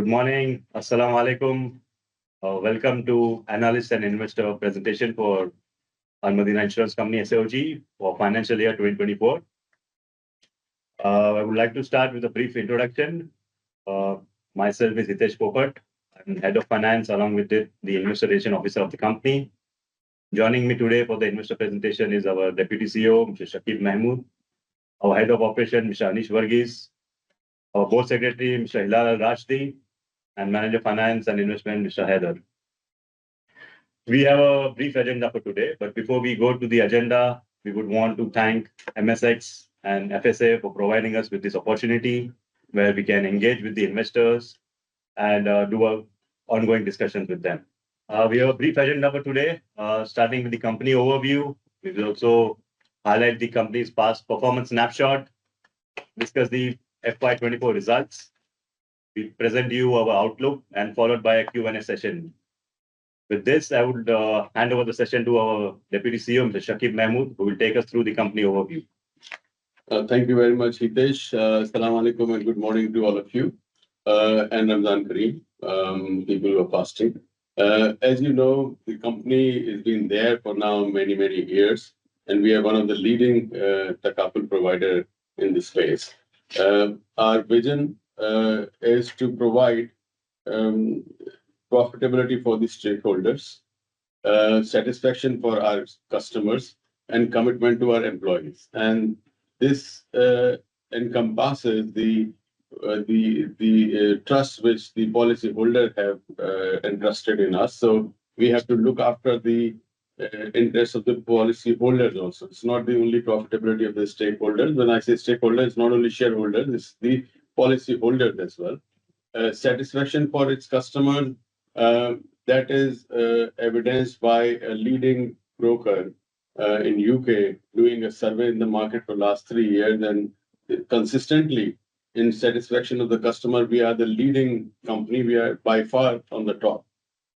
Good morning. Assalamu alaikum. Welcome to Analyst and Investor presentation for Al-Madina Insurance Company SAOG for financial year 2024. I would like to start with a brief introduction. Myself is Hitesh Popat. I'm Head of Finance along with the Investor Relations Officer of the company. Joining me today for the investor presentation is our Deputy CEO, Mr. Shakib Mahmood, our Head of Operation, Mr. Anish Varghese, our Board Secretary, Mr. Hilal Al-Rashdi, and Manager Finance and Investment, Mr. Heather. We have a brief agenda for today, but before we go to the agenda, we would want to thank MSX and FSA for providing us with this opportunity where we can engage with the investors and do ongoing discussions with them. We have a brief agenda for today, starting with the company overview. We will also highlight the company's past performance snapshot, discuss the FY24 results. We present you our outlook and followed by a Q&A session. With this, I would hand over the session to our Deputy CEO, Mr. Shakib Mahmood, who will take us through the company overview. Thank you very much, Hitesh. Assalamu alaikum and good morning to all of you. And Ramzan Kareem, people who are fasting. As you know, the company has been there for now many years, and we are one of the leading takaful provider in this space. Our vision is to provide profitability for the stakeholders, satisfaction for our customers, and commitment to our employees. And this encompasses the trust which the policyholder have entrusted in us. So we have to look after the interests of the policyholders also. It's not the only profitability of the stakeholders. When I say stakeholders, it's not only shareholders, it's the policyholders as well. Satisfaction for its customers, that is evidenced by a leading broker in UK doing a survey in the market for last 3 years, and consistently in satisfaction of the customer, we are the leading company. We are by far on the top,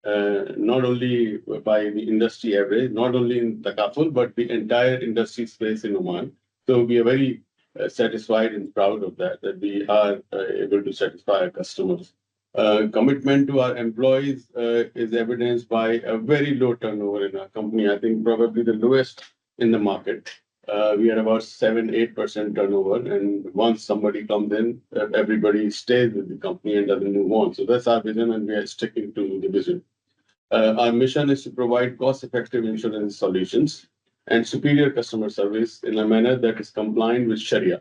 not only by the industry average, not only in takaful, but the entire industry space in Oman. So we are very satisfied and proud of that we are able to satisfy our customers. Commitment to our employees is evidenced by a very low turnover in our company. I think probably the lowest in the market. We are about 7-8% turnover, and once somebody comes in, everybody stays with the company and doesn't move on. So that's our vision, and we are sticking to the vision. Our mission is to provide cost-effective insurance solutions and superior customer service in a manner that is compliant with Sharia.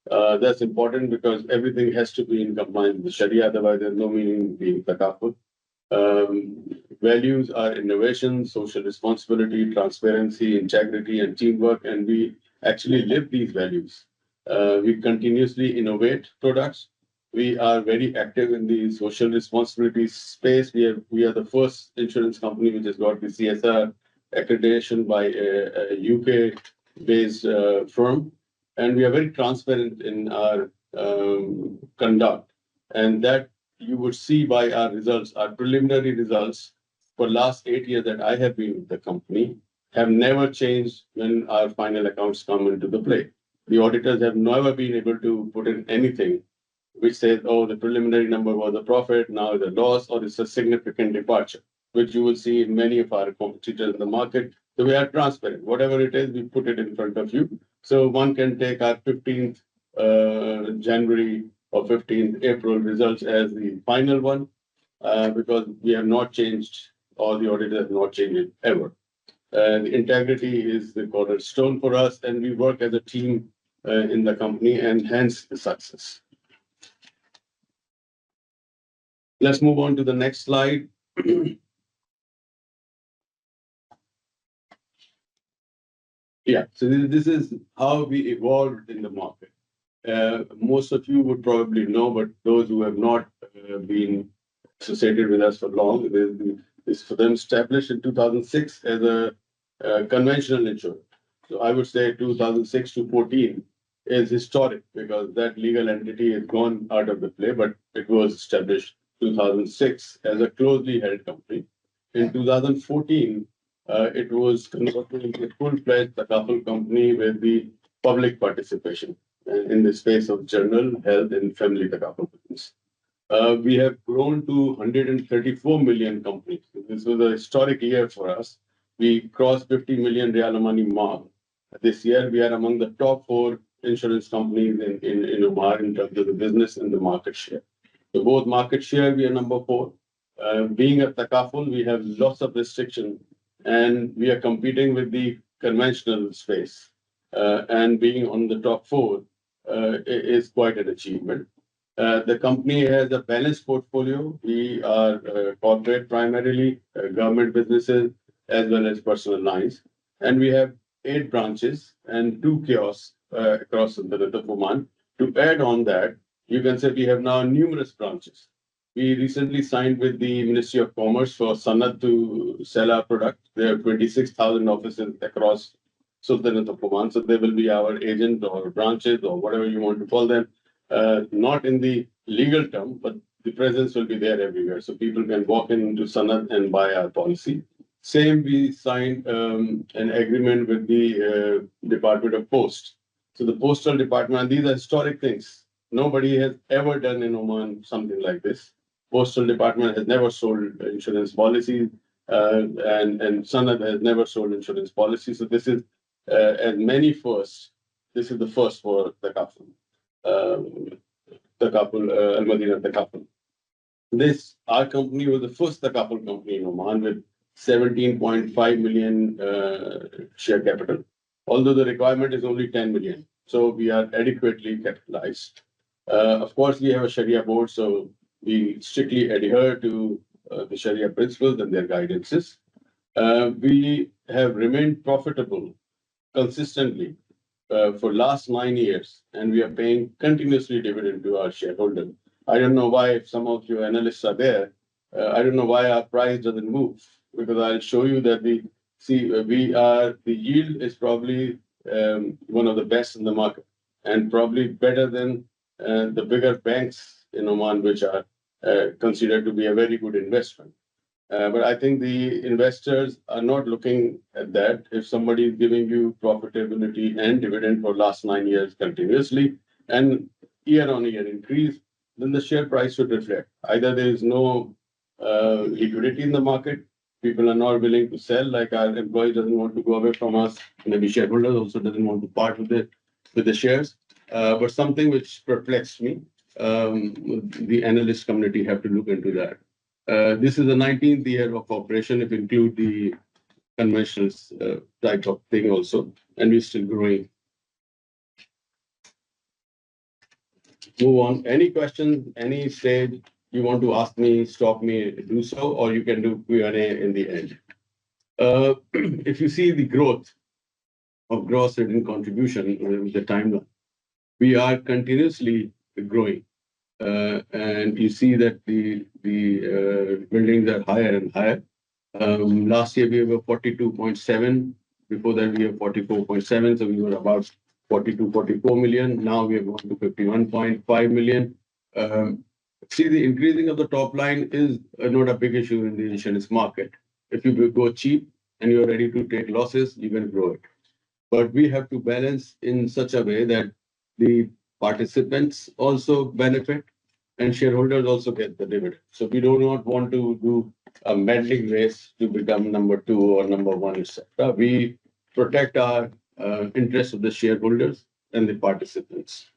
That's important because everything has to be in compliance with Sharia, otherwise there's no meaning in being takaful. Values are innovation, social responsibility, transparency, integrity, and teamwork, and we actually live these values. We continuously innovate products. We are very active in the social responsibility space. We are the first insurance company which has got the CSR accreditation by a UK-based firm, and we are very transparent in our conduct, and that you would see by our results. Our preliminary results for last 8 years that I have been with the company have never changed when our final accounts come into the play. The auditors have never been able to put in anything which says, oh, the preliminary number was a profit, now it's a loss, or it's a significant departure, which you will see in many of our competitors in the market. So we are transparent. Whatever it is, we put it in front of you. So one can take our 15th January or 15th April results as the final one, because we have not changed, or the auditor has not changed it ever. The integrity is the cornerstone for us, and we work as a team in the company, and hence the success. Let's move on to the next slide. Yeah, so this is how we evolved in the market. Most of you would probably know, but those who have not been associated with us for long, this for them established in 2006 as a conventional insurer. So I would say 2006 to 14 is historic because that legal entity has gone out of the play, but it was established 2006 as a closely held company. In 2014, it was converted into a full-fledged takaful company with the public participation in the space of general, health, and family takaful business. We have grown to 134 million companies. This was a historic year for us. We crossed 50 million real money mark. This year, we are among the top 4 insurance companies in Oman in terms of the business and the market share. So both market share, we are number 4. Being a takaful, we have lots of restrictions, and we are competing with the conventional space. And being on the top 4 is quite an achievement. The company has a balanced portfolio. We are corporate primarily, government businesses, as well as personal lines. And we have 8 branches and 2 kiosks across the Oman. To add on that, you can say we have now numerous branches. We recently signed with the Ministry of Commerce for Sanad to sell our product. There are 26,000 offices across Sultanate of Oman. So they will be our agent or branches or whatever you want to call them. Not in the legal term, but the presence will be there everywhere. So people can walk into Sanad and buy our policy. Same, we signed an agreement with the Department of Post. So the Postal Department, these are historic things. Nobody has ever done in Oman something like this. Postal Department has never sold insurance policies, and Sanad has never sold insurance policies. So this is, as many firsts, this is the first for the Takaful. Al-Madina Takaful. Our company was the first Takaful company in Oman with 17.5 million share capital, although the requirement is only 10 million. So we are adequately capitalized. Of course, we have a Sharia board, so we strictly adhere to the Sharia principles and their guidances. We have remained profitable consistently for last 9 years, and we are paying continuously dividend to our shareholders. I don't know why, if some of you analysts are there, I don't know why our price doesn't move, because I'll show you that the yield is probably one of the best in the market, and probably better than the bigger banks in Oman, which are considered to be a very good investment. But I think the investors are not looking at that. If somebody is giving you profitability and dividend for last 9 years continuously and year-on-year increase, then the share price should reflect. Either there is no liquidity in the market, people are not willing to sell, like our employee doesn't want to go away from us, maybe shareholders also doesn't want to part with the shares. But something which perplexed me, the analyst community have to look into that. This is the 19th year of operation, if you include the conventional type of thing also, and we're still growing. Move on. Any questions, any stage you want to ask me, stop me, do so, or you can do Q&A in the end. If you see the growth of gross written contribution with the timeline, we are continuously growing. And you see that the buildings are higher and higher. Last year we were 42.7. Before that we were 44.7. So we were about 42, 44 million. Now we have gone to 51.5 million. See, the increasing of the top line is not a big issue in the insurance market. If you go cheap and you're ready to take losses, you can grow it. But we have to balance in such a way that the participants also benefit and shareholders also get the dividend. So we do not want to do a meddling race to become number 2 or number 1, etc. We protect our interests of the shareholders and the participants.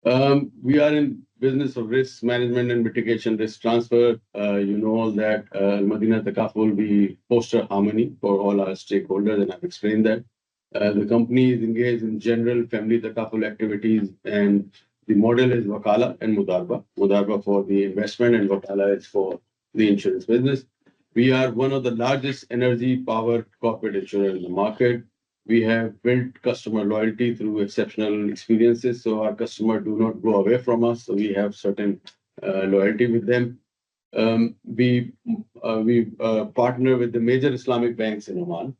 We are in business of risk management and mitigation risk transfer. You know that Al-Madina Takaful, we foster harmony for all our stakeholders, and I've explained that. The company is engaged in general family Takaful activities, and the model is Wakala and Mudarba. Mudarba for the investment and Wakala is for the insurance business. We are one of the largest energy power corporate insurers in the market. We have built customer loyalty through exceptional experiences, so our customers do not go away from us. So we have certain loyalty with them. We partner with the major Islamic banks in Oman.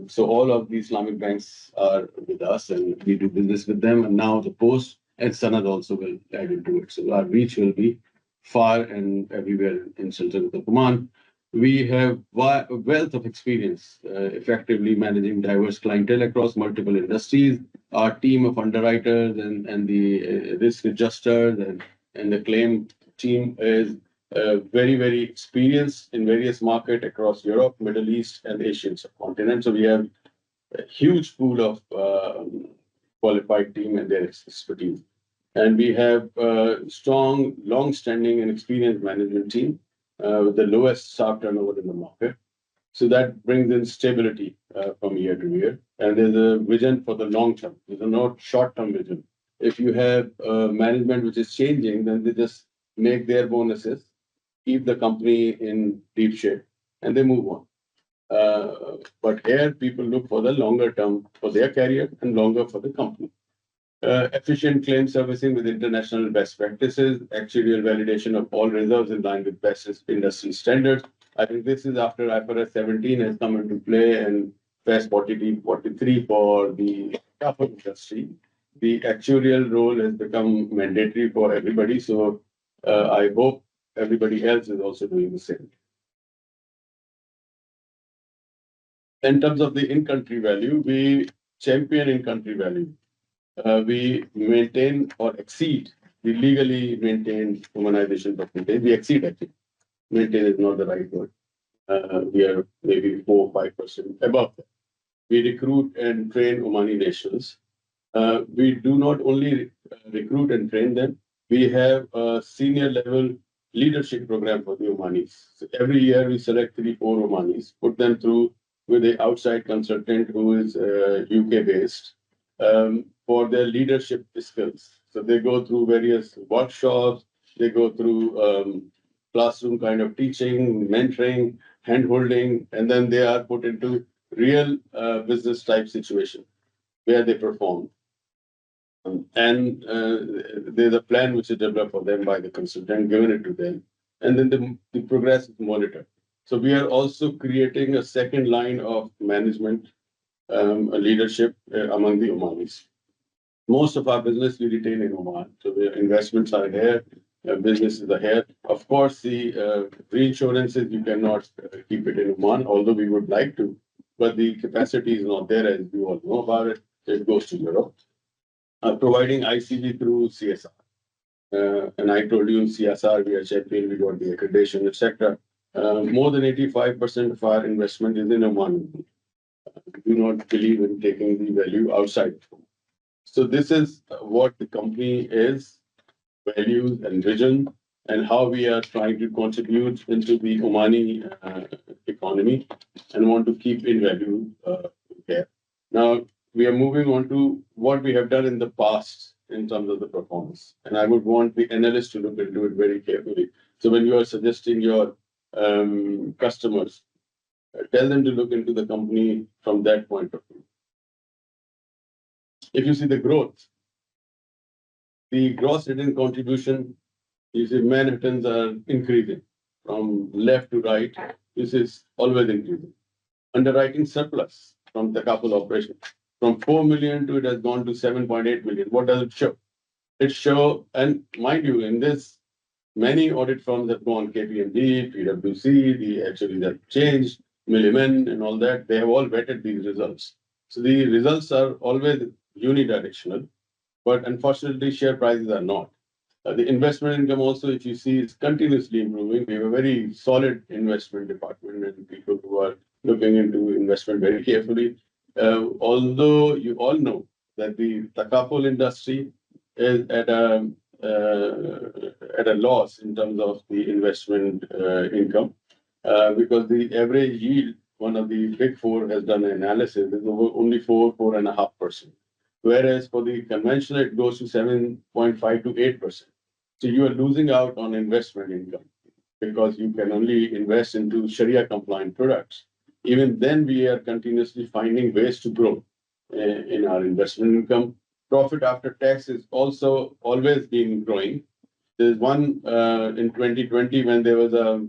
So all of the Islamic banks are with us, and we do business with them. And now the Post and Sanad also will add into it. So our reach will be far and everywhere in Sultanate of Oman. We have a wealth of experience effectively managing diverse clientele across multiple industries. Our team of underwriters and the risk adjusters and the claim team is very, very experienced in various markets across Europe, Middle East, and Asian subcontinent. So we have a huge pool of qualified team and their expertise. And we have a strong, long-standing and experienced management team with the lowest staff turnover in the market. So that brings in stability from year to year. And there's a vision for the long term. There's a not short-term vision. If you have management which is changing, then they just make their bonuses, keep the company in deep shape, and they move on. But here, people look for the longer term for their career and longer for the company. Efficient claim servicing with international best practices, actuarial validation of all reserves in line with best industry standards. I think this is after IFRS 17 has come into play and FAS 43 for the capital industry. The actuarial role has become mandatory for everybody. So I hope everybody else is also doing the same. In terms of the in-country value, we champion in-country value. We maintain or exceed the legally maintained humanization percentage. We exceed actually. Maintain is not the right word. We are maybe 4 or 5% above that. We recruit and train Omani nationals. We do not only recruit and train them, we have a senior level leadership program for the Omanis. So every year we select 3 or 4 Omanis, put them through with an outside consultant who is UK based for their leadership skills. So they go through various workshops, they go through classroom kind of teaching, mentoring, hand-holding, and then they are put into real business type situation where they perform. And there's a plan which is developed for them by the consultant, given it to them, and then the progress is monitored. So we are also creating a second line of management leadership among the Omanis. Most of our business we retain in Oman. So the investments are here, businesses are here. Of course, the reinsurances, you cannot keep it in Oman, although we would like to, but the capacity is not there, as you all know about it. It goes to Europe. Providing ICV through CSR. And I told you in CSR, we are champion, we got the accreditation, etc. More than 85% of our investment is in Oman. We do not believe in taking the value outside. So this is what the company is, values and vision, and how we are trying to contribute into the Omani economy and want to keep in value here. Now, we are moving on to what we have done in the past in terms of the performance. And I would want the analyst to look into it very carefully. So when you are suggesting your customers, tell them to look into the company from that point of view. If you see the growth, the gross written contribution, you see Manhattans are increasing from left to right. This is always increasing. Underwriting surplus from the couple operation. From 4 million to it has gone to 7.8 million. What does it show? It show, and mind you, in this, many audit firms have gone KPMG, PwC, the actually that changed, Milliman and all that. They have all vetted these results. So the results are always unidirectional, but unfortunately share prices are not. The investment income also, if you see, is continuously improving. We have a very solid investment department and people who are looking into investment very carefully. Although you all know that the takaful industry is at a loss in terms of the investment income, because the average yield, one of the big four has done an analysis, is only 4.5%. Whereas for the conventional, it goes to 7.5 to 8%. So you are losing out on investment income because you can only invest into Sharia compliant products. Even then, we are continuously finding ways to grow in our investment income. Profit after tax is also always been growing. There's one in 2020 when there was a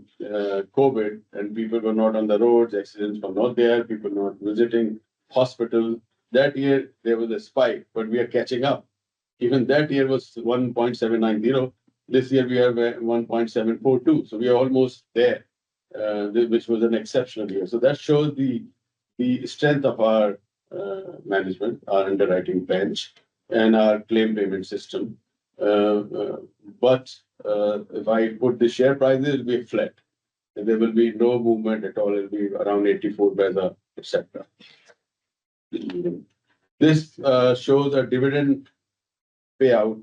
COVID and people were not on the roads, accidents were not there, people not visiting hospitals. That year there was a spike, but we are catching up. Even that year was 1.790. This year we are 1.742. So we are almost there. which was an exceptional year. So that shows the strength of our management, our underwriting bench, and our claim payment system. But if I put the share prices, it will be flat. There will be no movement at all. It will be around 84 beta, etc. This shows a dividend payout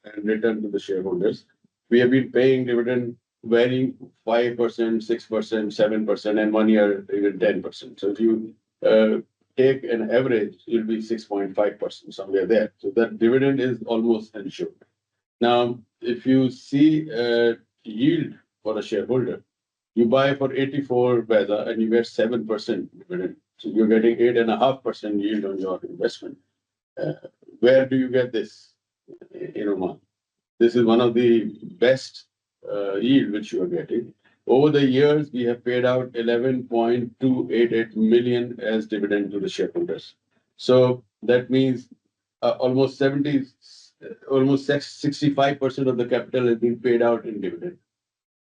and return to the shareholders. We have been paying dividend varying 5%, 6%, 7%, and 1 year even 10%. So if you take an average, it'll be 6.5%, somewhere there. So that dividend is almost ensured. Now, if you see yield for a shareholder, you buy for 84 beta and you get 7% dividend. So you're getting 8.5% yield on your investment. Where do you get this in Oman? This is one of the best yield which you are getting. Over the years, we have paid out 11.288 million as dividend to the shareholders. So that means almost 65% of the capital has been paid out in dividend.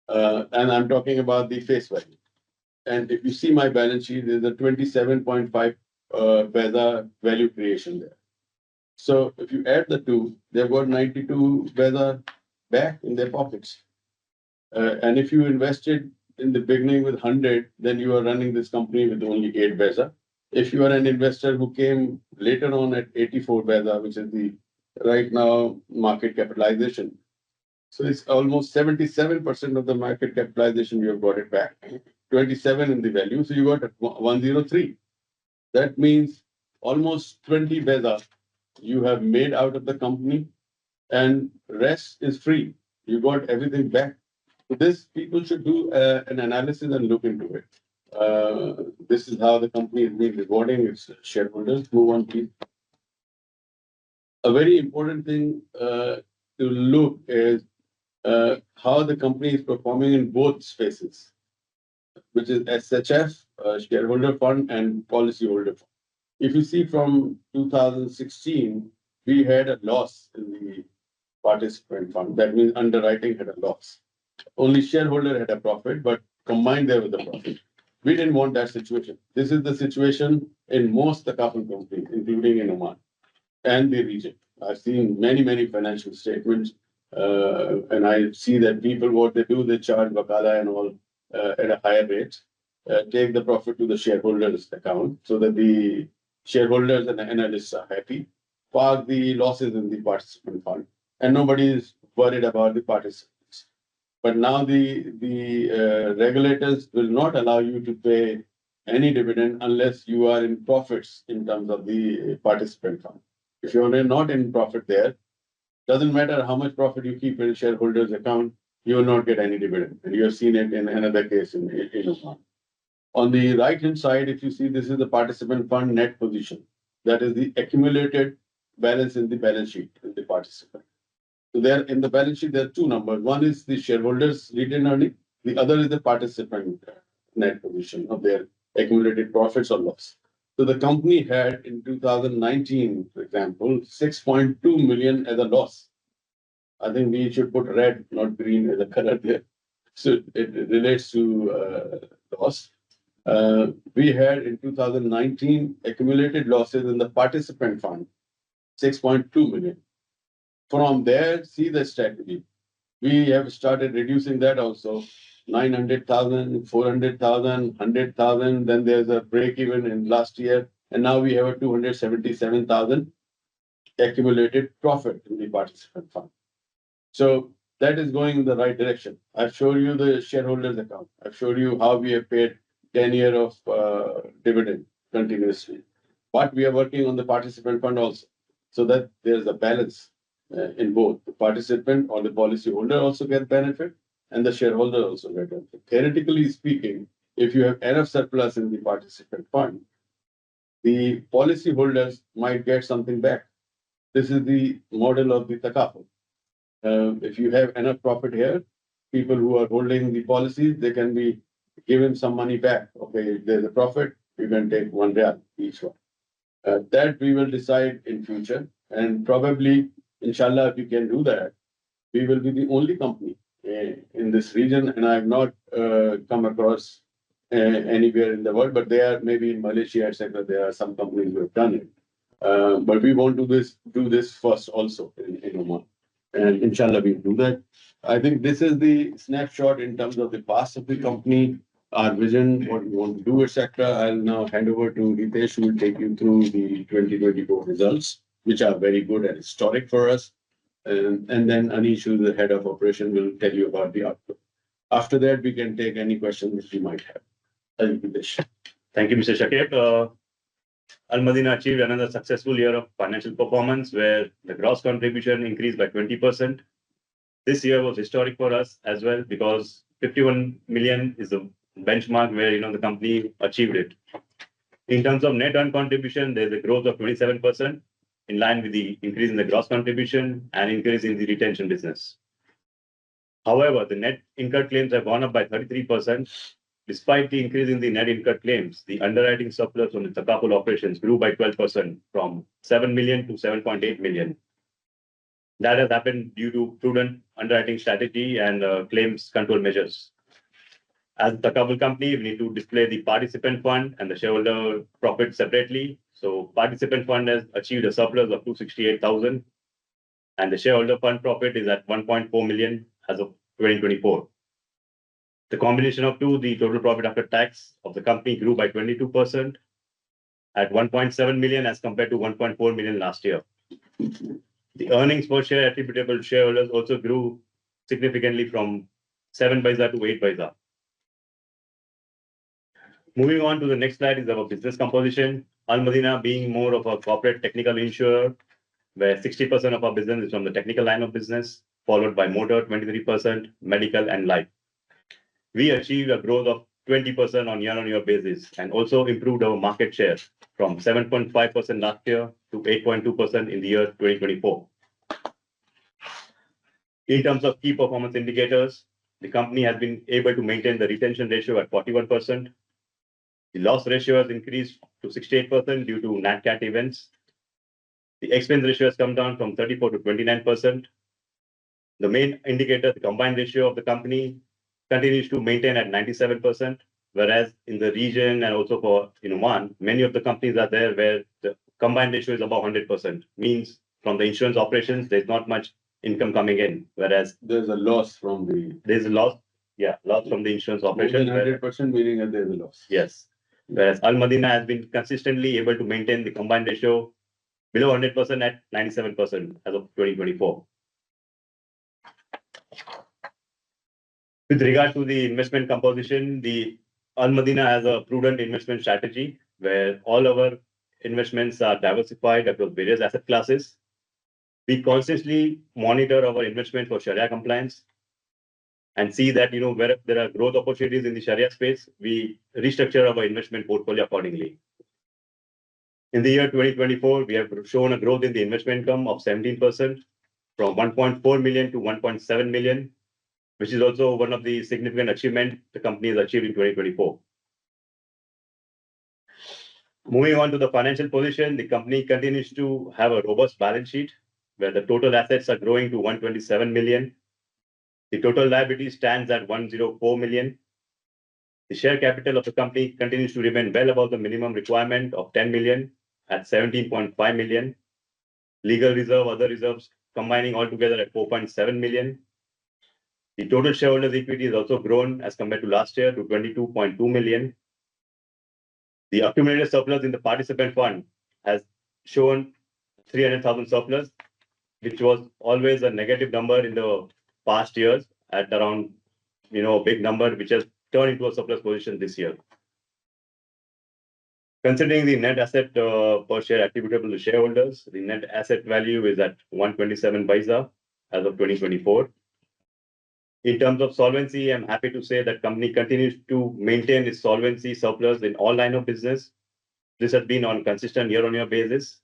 And I'm talking about the face value. And if you see my balance sheet, there's a 27.5 beta value creation there. So if you add the two, they've got 92 beta back in their pockets. And if you invested in the beginning with 100, then you are running this company with only 8 beta. If you are an investor who came later on at 84 beta, which is the right now market capitalization, so it's almost 77% of the market capitalization you have got it back. 27 in the value, so you got 103. That means almost 20 beta you have made out of the company, and rest is free. You got everything back. So this people should do an analysis and look into it. This is how the company is being rewarding its shareholders. Move on, please. A very important thing to look is how the company is performing in both spaces, which is SHF, shareholder fund, and policyholder fund. If you see from 2016, we had a loss in the participant fund. That means underwriting had a loss. Only shareholder had a profit, but combined there was a profit. We didn't want that situation. This is the situation in most Thaqaful companies, including in Oman and the region. I've seen many financial statements, and I see that people, what they do, they charge wakala and all at a higher rate, take the profit to the shareholders' account so that the shareholders and the analysts are happy, park the losses in the participant fund, and nobody is worried about the participants. But now the regulators will not allow you to pay any dividend unless you are in profits in terms of the participant fund. If you are not in profit there, doesn't matter how much profit you keep in shareholders' account, you will not get any dividend. And you have seen it in another case in Oman. On the right-hand side, if you see, this is the participant fund net position. That is the accumulated balance in the balance sheet in the participant. So there in the balance sheet, there are two numbers. One is the shareholders' retained earning. The other is the participant net position of their accumulated profits or loss. So the company had in 2019, for example, 6.2 million as a loss. I think we should put red, not green, as a color there. So it relates to loss. We had in 2019 accumulated losses in the participant fund, 6.2 million. From there, see the strategy. We have started reducing that also. 900,000, 400,000, 100,000. Then there's a break even in last year. And now we have a 277,000 accumulated profit in the participant fund. So that is going in the right direction. I've showed you the shareholders account. I've showed you how we have paid 10 years of dividend continuously. But we are working on the participant fund also, so that there's a balance in both. The participant or the policyholder also get benefit, and the shareholder also get benefit. Theoretically speaking, if you have enough surplus in the participant fund, the policyholders might get something back. This is the model of the Thaqaful. If you have enough profit here, people who are holding the policies, they can be given some money back. Okay, if there's a profit, you can take 1 riyal each one. That we will decide in future, and probably, inshallah, if we can do that, we will be the only company in this region, and I have not come across anywhere in the world, but they are maybe in Malaysia, etc. There are some companies who have done it. But we want to do this first also in Oman. And inshallah, we do that. I think this is the snapshot in terms of the past of the company, our vision, what we want to do, etc. I'll now hand over to Hitesh, who will take you through the 2024 results, which are very good and historic for us. And then Anish, who's the head of operation, will tell you about the outlook. After that, we can take any questions that you might have. Thank you, Hitesh. Thank you, Mr. Shakib. Al Madina achieved another successful year of financial performance where the gross contribution increased by 20%. This year was historic for us as well because 51 million is the benchmark where the company achieved it. In terms of net earned contribution, there's a growth of 27% in line with the increase in the gross contribution and increase in the retention business. However, the net incurred claims have gone up by 33%. Despite the increase in the net incurred claims, the underwriting surplus from the Takaful operations grew by 12% from 7 million to 7.8 million. That has happened due to prudent underwriting strategy and claims control measures. As a Takaful company, we need to display the participant fund and the shareholder profit separately. So participant fund has achieved a surplus of 268,000 and the shareholder fund profit is at 1.4 million as of 2024. The combination of two, the total profit after tax of the company grew by 22% at 1.7 million as compared to 1.4 million last year. The earnings per share attributable to shareholders also grew significantly from 7 paisa to 8 paisa. Moving on to the next slide is our business composition. Al Madina being more of a corporate technical insurer, where 60% of our business is from the technical line of business, followed by motor 23%, medical and life. We achieved a growth of 20% on year-on-year basis and also improved our market share from 7.5% last year to 8.2% in the year 2024. In terms of key performance indicators, the company has been able to maintain the retention ratio at 41%. The loss ratio has increased to 68% due to Nat Cat events. The expense ratio has come down from 34 to 29%. The main indicator, the combined ratio of the company, continues to maintain at 97%, whereas in the region and also for Oman, many of the companies are there where the combined ratio is above 100%. Means from the insurance operations, there's not much income coming in, whereas there's a loss from the. There's a loss, loss from the insurance operation. More than 100% meaning that there's a loss. Yes. Whereas Al Madina has been consistently able to maintain the combined ratio below 100% at 97% as of 2024. With regard to the investment composition, the Al Madina has a prudent investment strategy where all our investments are diversified across various asset classes. We constantly monitor our investment for Sharia compliance and see that where there are growth opportunities in the Sharia space, we restructure our investment portfolio accordingly. In the year 2024, we have shown a growth in the investment income of 17% from 1.4 million to 1.7 million, which is also one of the significant achievements the company has achieved in 2024. Moving on to the financial position, the company continues to have a robust balance sheet where the total assets are growing to 127 million. The total liability stands at 104 million. The share capital of the company continues to remain well above the minimum requirement of 10 million at 17.5 million. Legal reserve, other reserves combining altogether at 4.7 million. The total shareholders' equity has also grown as compared to last year to 22.2 million. The accumulated surplus in the participant fund has shown 300,000 surplus, which was always a negative number in the past years at around a big number, which has turned into a surplus position this year. Considering the net asset per share attributable to shareholders, the net asset value is at 127 paisa as of 2024. In terms of solvency, I'm happy to say that company continues to maintain its solvency surplus in all line of business. This has been on consistent year-on-year basis.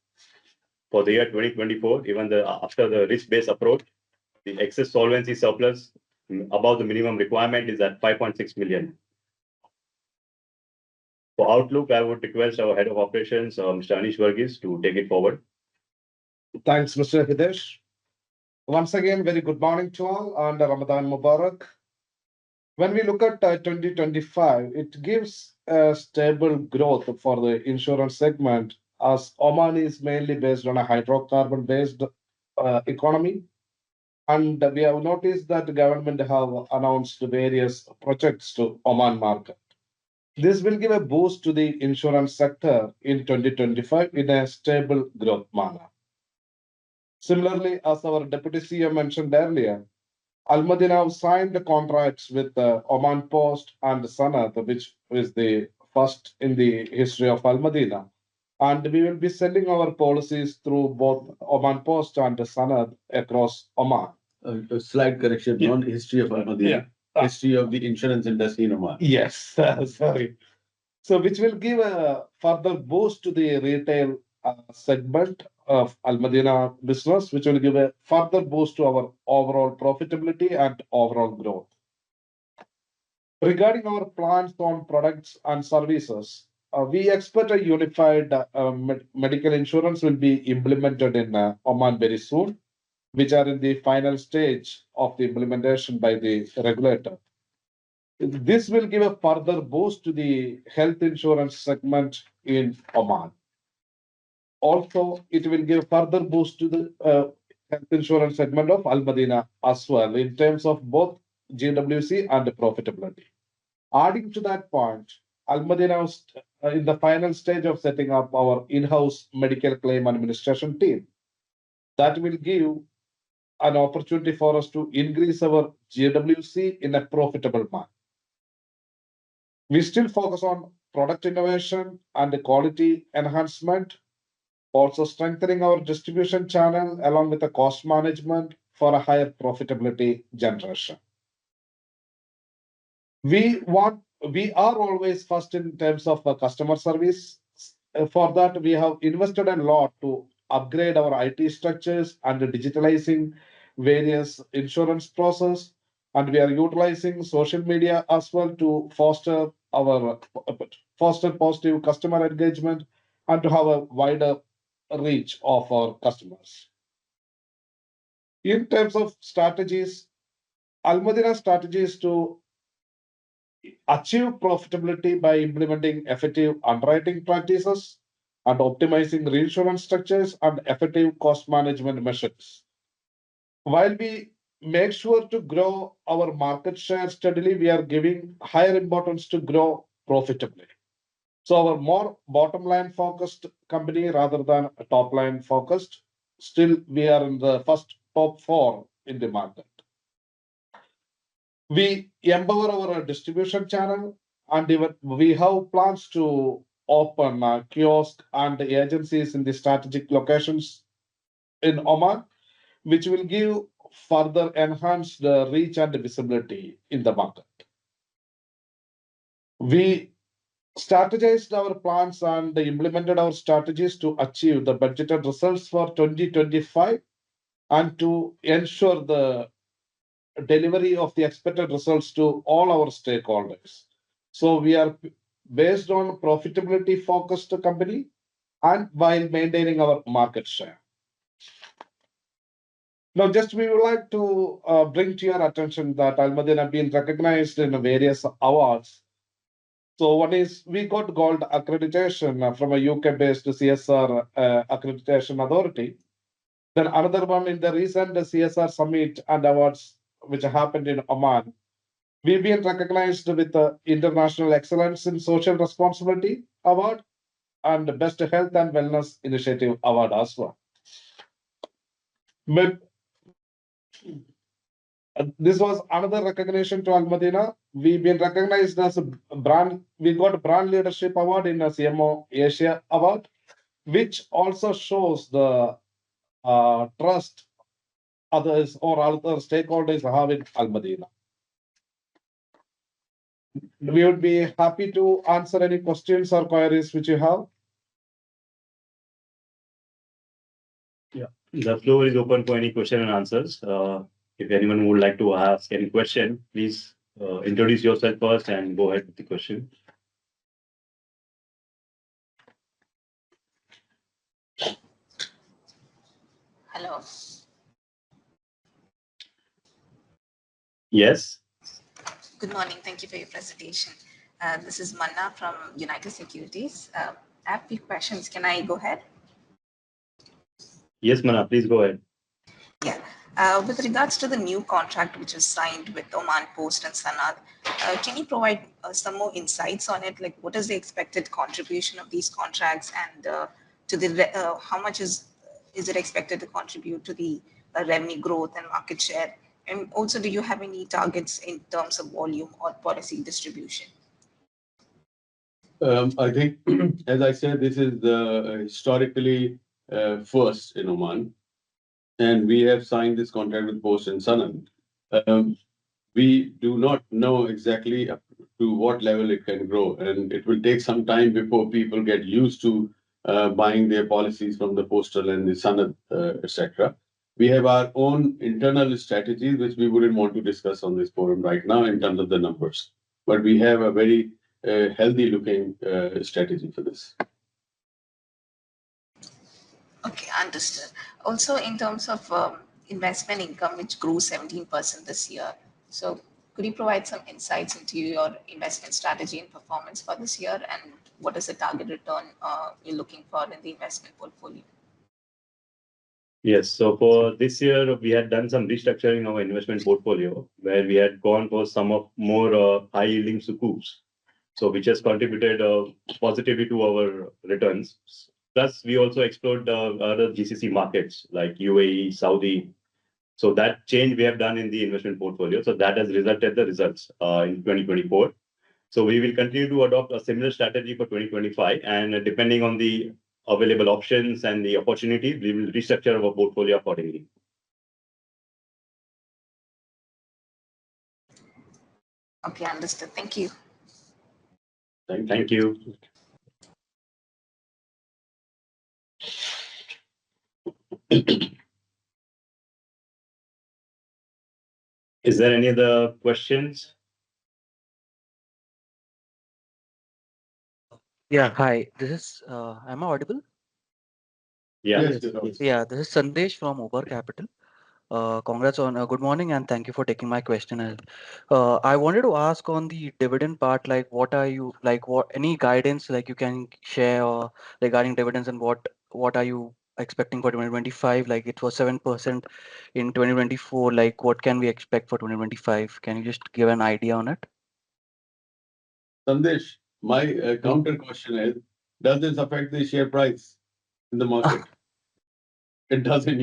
For the year 2024, even after the risk-based approach, the excess solvency surplus above the minimum requirement is at 5.6 million. For outlook, I would request our head of operations, Mr. Anish Varghese, to take it forward. Thanks, Mr. Hitesh. Once again, very good morning to all and Ramadan Mubarak. When we look at 2025, it gives a stable growth for the insurance segment as Oman is mainly based on a hydrocarbon-based economy. And we have noticed that the government have announced various projects to Oman market. This will give a boost to the insurance sector in 2025 in a stable growth manner. Similarly, as our Deputy CEO mentioned earlier, Al Madina have signed the contracts with Oman Post and Sanad, which is the first in the history of Al Madina. And we will be selling our policies through both Oman Post and Sanad across Oman. A slight correction, Yeah. not history of Ahmadiyya, history of the insurance industry in Oman. Yes, sorry. So, which will give a further boost to the retail segment of Al Madina business, which will give a further boost to our overall profitability and overall growth. Regarding our plans on products and services, we expect a unified medical insurance will be implemented in Oman very soon, which are in the final stage of the implementation by the regulator. This will give a further boost to the health insurance segment in Oman. Also, it will give further boost to the health insurance segment of Al Madina as well in terms of both GWC and profitability. Adding to that point, Al Madina is in the final stage of setting up our in-house medical claim administration team. That will give an opportunity for us to increase our GWC in a profitable manner. We still focus on product innovation and quality enhancement, also strengthening our distribution channel along with the cost management for a higher profitability generation. We are always first in terms of customer service. For that, we have invested a lot to upgrade our IT structures and digitalizing various insurance process. And we are utilizing social media as well to foster positive customer engagement and to have a wider reach of our customers. In terms of strategies, Al Madina strategy is to achieve profitability by implementing effective underwriting practices and optimizing reinsurance structures and effective cost management measures. While we make sure to grow our market share steadily, we are giving higher importance to grow profitably. So our more bottom line focused company rather than a top line focused. Still, we are in the first top 4 in the market. We empower our distribution channel and even we have plans to open kiosk and agencies in the strategic locations in Oman, which will give further enhance the reach and visibility in the market. We strategized our plans and implemented our strategies to achieve the budgeted results for 2025 and to ensure the delivery of the expected results to all our stakeholders. So we are based on profitability focused company and while maintaining our market share. Now, just we would like to bring to your attention that Al Madina have been recognized in various awards. So one is we got gold accreditation from a UK-based CSR accreditation authority. Then another one in the recent CSR summit and awards which happened in Oman. We've been recognized with the International Excellence in Social Responsibility Award and the Best Health and Wellness Initiative Award as well. But this was another recognition to Al Madina. We've been recognized as a brand. We got a Brand Leadership Award in a CMO Asia Award, which also shows the trust others or other stakeholders have in Al Madina. We would be happy to answer any questions or queries which you have. Yeah, the floor is open for any question and answers. If anyone would like to ask any question, please introduce yourself first and go ahead with the question. Hello. Yes. Good morning. Thank you for your presentation. This is Manna from United Securities. I have a few questions. Can I go ahead? Yes, Mana, please go ahead. Yeah. With regards to the new contract which was signed with Oman Post and Sanad, can you provide some more insights on it? Like, what is the expected contribution of these contracts, and to the how much is it expected to contribute to the revenue growth and market share? And also, do you have any targets in terms of volume or policy distribution? I think, as I said, this is historically first in Oman, and we have signed this contract with Post and Sanad. We do not know exactly up to what level it can grow, and it will take some time before people get used to buying their policies from the Postal and the Sanad, etc. We have our own internal strategies, which we wouldn't want to discuss on this forum right now in terms of the numbers. But we have a very healthy looking strategy for this. Okay, understood. Also, in terms of investment income, which grew 17% this year. So could you provide some insights into your investment strategy and performance for this year, and what is the target return you're looking for in the investment portfolio? Yes. So for this year, we had done some restructuring in our investment portfolio, where we had gone for some of more high-yielding sukuks, so which has contributed positively to our returns. Plus, we also explored other GCC markets like UAE, Saudi. So that change we have done in the investment portfolio. So that has resulted the results in 2024. So we will continue to adopt a similar strategy for 2025, and depending on the available options and the opportunity, we will restructure our portfolio accordingly. Okay, understood. Thank you. Thank you. Is there any other questions? Yeah, hi. This is, am I audible? Yeah. Yes, Yeah, this is Sandesh from Uber Capital. Congrats on good morning, and thank you for taking my question. I wanted to ask on the dividend part, like what are you like? What any guidance like you can share regarding dividends, and what are you expecting for 2025? Like it was 7% in 2024. Like what can we expect for 2025? Can you just give an idea on it? Sandesh, my counter question is, does this affect the share price in the market? It doesn't,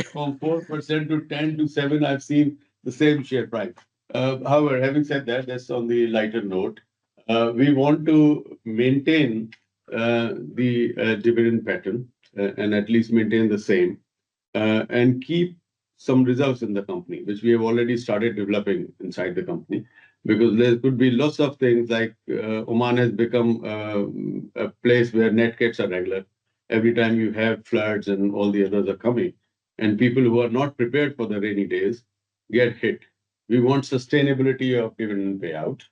from 4% to 10 to 7, I've seen the same share price. However, having said that, that's on the lighter note. We want to maintain the dividend pattern and at least maintain the same and keep some reserves in the company, which we have already started developing inside the company. Because there could be lots of things like Oman has become a place where net cats are regular. Every time you have floods and all the others are coming, and people who are not prepared for the rainy days get hit. We want sustainability of dividend payout.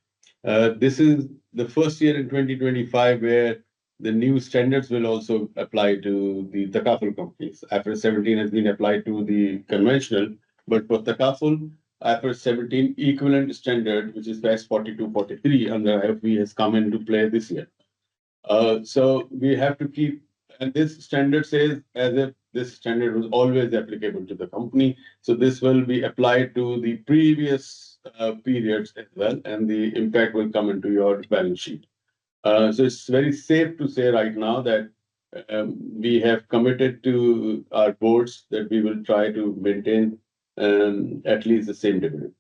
This is the first year in 2025 where the new standards will also apply to the Takaful companies. IFRS 17 has been applied to the conventional, but for Takaful, IFRS 17 equivalent standard, which is FAS 4243 under IFB, has come into play this year. So we have to keep, and this standard says as if this standard was always applicable to the company. So this will be applied to the previous periods as well, and the impact will come into your balance sheet. So it's very safe to say right now that we have committed to our boards that we will try to maintain at least the same dividend.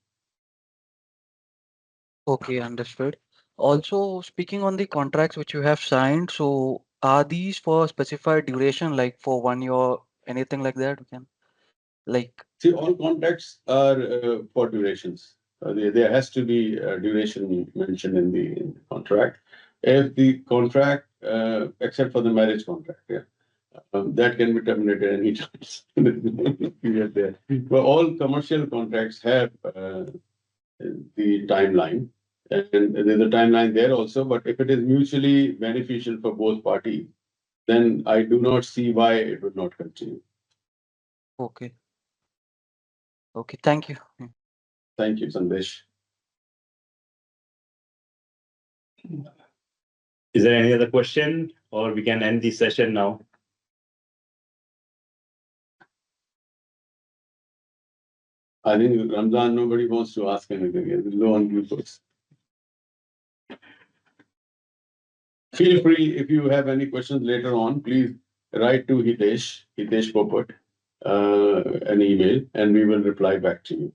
Okay, understood. Also, speaking on the contracts which you have signed, so are these for specified duration, like for 1 year, anything like that? We can like See, all contracts are for durations. There has to be a duration mentioned in the contract. If the contract, except for the marriage contract, that can be terminated any time. But all commercial contracts have the timeline, and there's a timeline there also. But if it is mutually beneficial for both parties, then I do not see why it would not continue. okay. Okay, thank you. Thank you, Sandesh. Is there any other question, or we can end the session now? I think Ramzan, nobody wants to ask anything. It's low on glucose. Feel free, if you have any questions later on, please write to Hitesh Popat, an email, and we will reply back to you.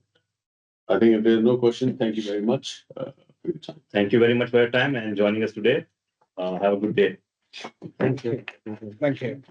I think if there's no question, thank you very much for your time. Thank you very much for your time and joining us today. Have a good day. Thank you. Thank you.